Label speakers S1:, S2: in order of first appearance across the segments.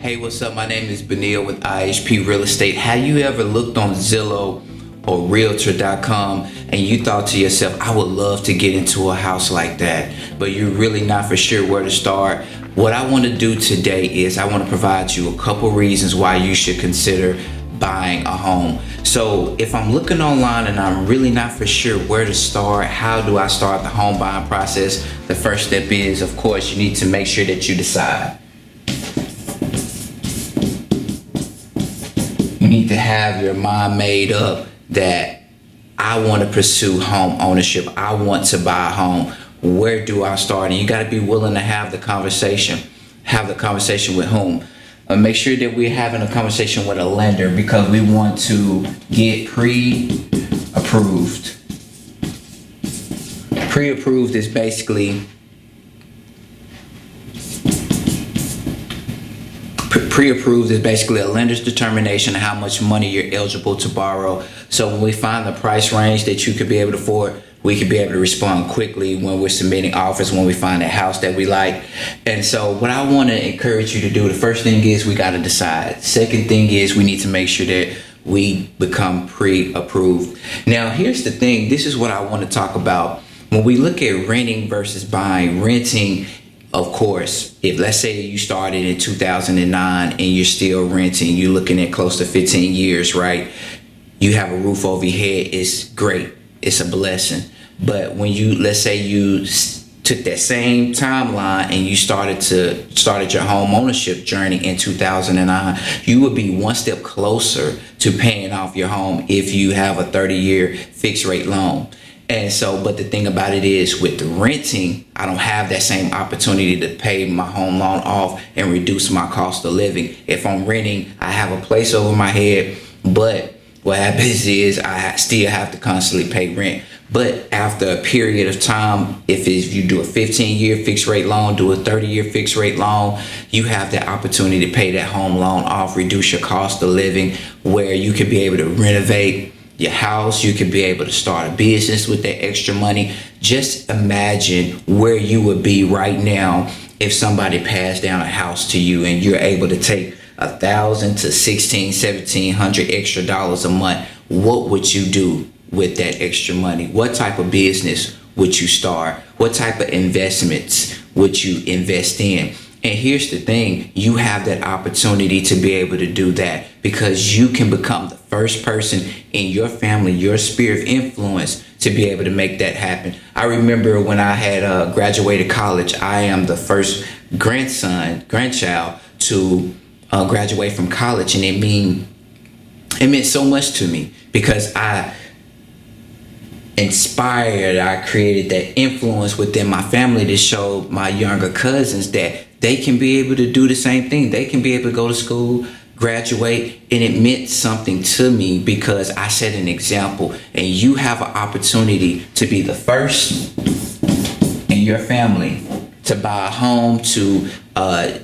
S1: Hey, what's up? My name is Beneal with IHP Real Estate. Have you ever looked on Zillow or Realtor.com and you thought to yourself, I would love to get into a house like that, but you're really not for sure where to start? What I want to do today is I want to provide you a couple reasons why you should consider buying a home. So if I'm looking online and I'm really not for sure where to start, how do I start the home buying process? The first step is, of course, you need to make sure that you decide. You need to have your mind made up that I want to pursue home ownership. I want to buy a home. Where do I start? And you got to be willing to have the conversation. Have the conversation with whom? Make sure that we're having a conversation with a lender because we want to get pre-approved. Pre-approved is basically Pre-approved is basically a lender's determination of how much money you're eligible to borrow. So when we find the price range that you could be able to afford, we could be able to respond quickly when we're submitting offers, when we find a house that we like. And so what I want to encourage you to do, the first thing is we got to decide. Second thing is we need to make sure that we become pre-approved. Now, here's the thing. This is what I want to talk about. When we look at renting versus buying, renting, of course, if let's say you started in 2009 and you're still renting, you're looking at close to 15 years, right? You have a roof over your head. It's great. It's a blessing. But when let's say you took that same timeline and you started your home ownership journey in 2009, you would be one step closer to paying off your home if you have a 30-year fixed rate loan. And so, but the thing about it is with the renting, I don't have that same opportunity to pay my home loan off and reduce my cost of living. If I'm renting, I have a place over my head, but what happens is I still have to constantly pay rent. But after a period of time, if you do a 15-year fixed rate loan, do a 30-year fixed rate loan, you have the opportunity to pay that home loan off, reduce your cost of living, where you could be able to renovate your house. You could be able to start a business with that extra money. Just imagine where you would be right now if somebody passed down a house to you and you're able to take $1,000 to $1,700 extra dollars a month. What would you do with that extra money? What type of business would you start? What type of investments would you invest in? And here's the thing, you have that opportunity to be able to do that because you can become the first person in your family, your sphere of influence, to be able to make that happen. I remember when I had graduated college, I am the first grandchild to graduate from college, and it meant so much to me because I created that influence within my family to show my younger cousins that they can be able to do the same thing. They can be able to go to school, graduate, and it meant something to me because I set an example. And you have an opportunity to be the first in your family to buy a home, to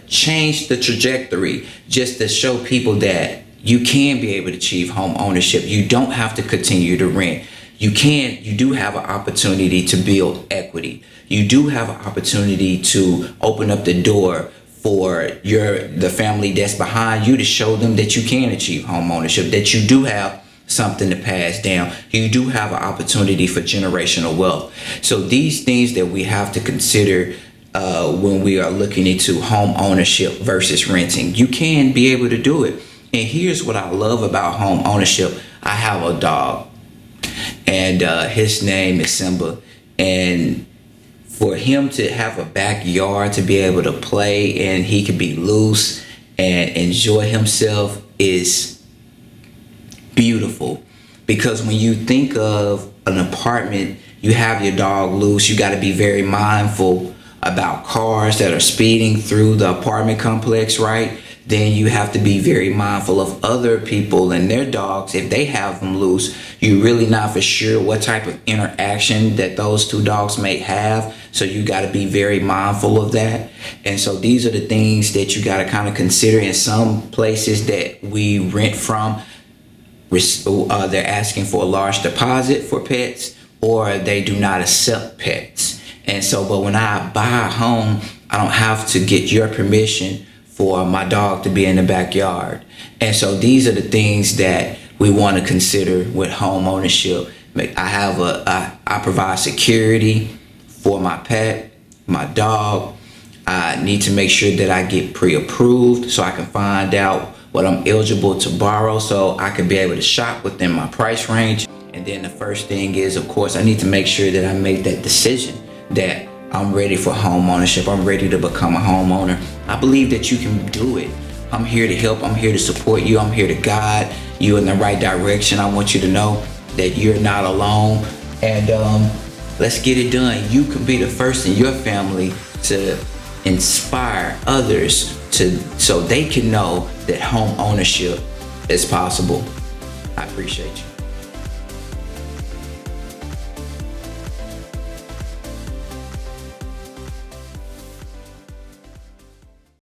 S1: change the trajectory, just to show people that you can be able to achieve home ownership. You don't have to continue to rent. You do have an opportunity to build equity. You do have an opportunity to open up the door for the family that's behind you, to show them that you can achieve home ownership, that you do have something to pass down. You do have an opportunity for generational wealth. So these things that we have to consider when we are looking into home ownership versus renting, you can be able to do it. And here's what I love about home ownership. I have a dog, and his name is Simba, and for him to have a backyard to be able to play and he could be loose and enjoy himself is beautiful. Because when you think of an apartment, you have your dog loose, you got to be very mindful about cars that are speeding through the apartment complex, right? Then you have to be very mindful of other people and their dogs. If they have them loose, you're really not for sure what type of interaction that those two dogs may have. So you got to be very mindful of that. And so these are the things that you got to kind of consider. In some places that we rent from, they're asking for a large deposit for pets, or they do not accept pets. And so, but when I buy a home, I don't have to get your permission for my dog to be in the backyard. And so these are the things that we want to consider with home ownership. I provide security for my pet, my dog. I need to make sure that I get pre-approved so I can find out what I'm eligible to borrow, so I can be able to shop within my price range. And then the first thing is, of course, I need to make sure that I make that decision that I'm ready for home ownership. I'm ready to become a homeowner. I believe that you can do it. I'm here to help. I'm here to support you. I'm here to guide you in the right direction. I want you to know that you're not alone. And let's get it done. You can be the first in your family to inspire others so they can know that home ownership is possible. I appreciate you.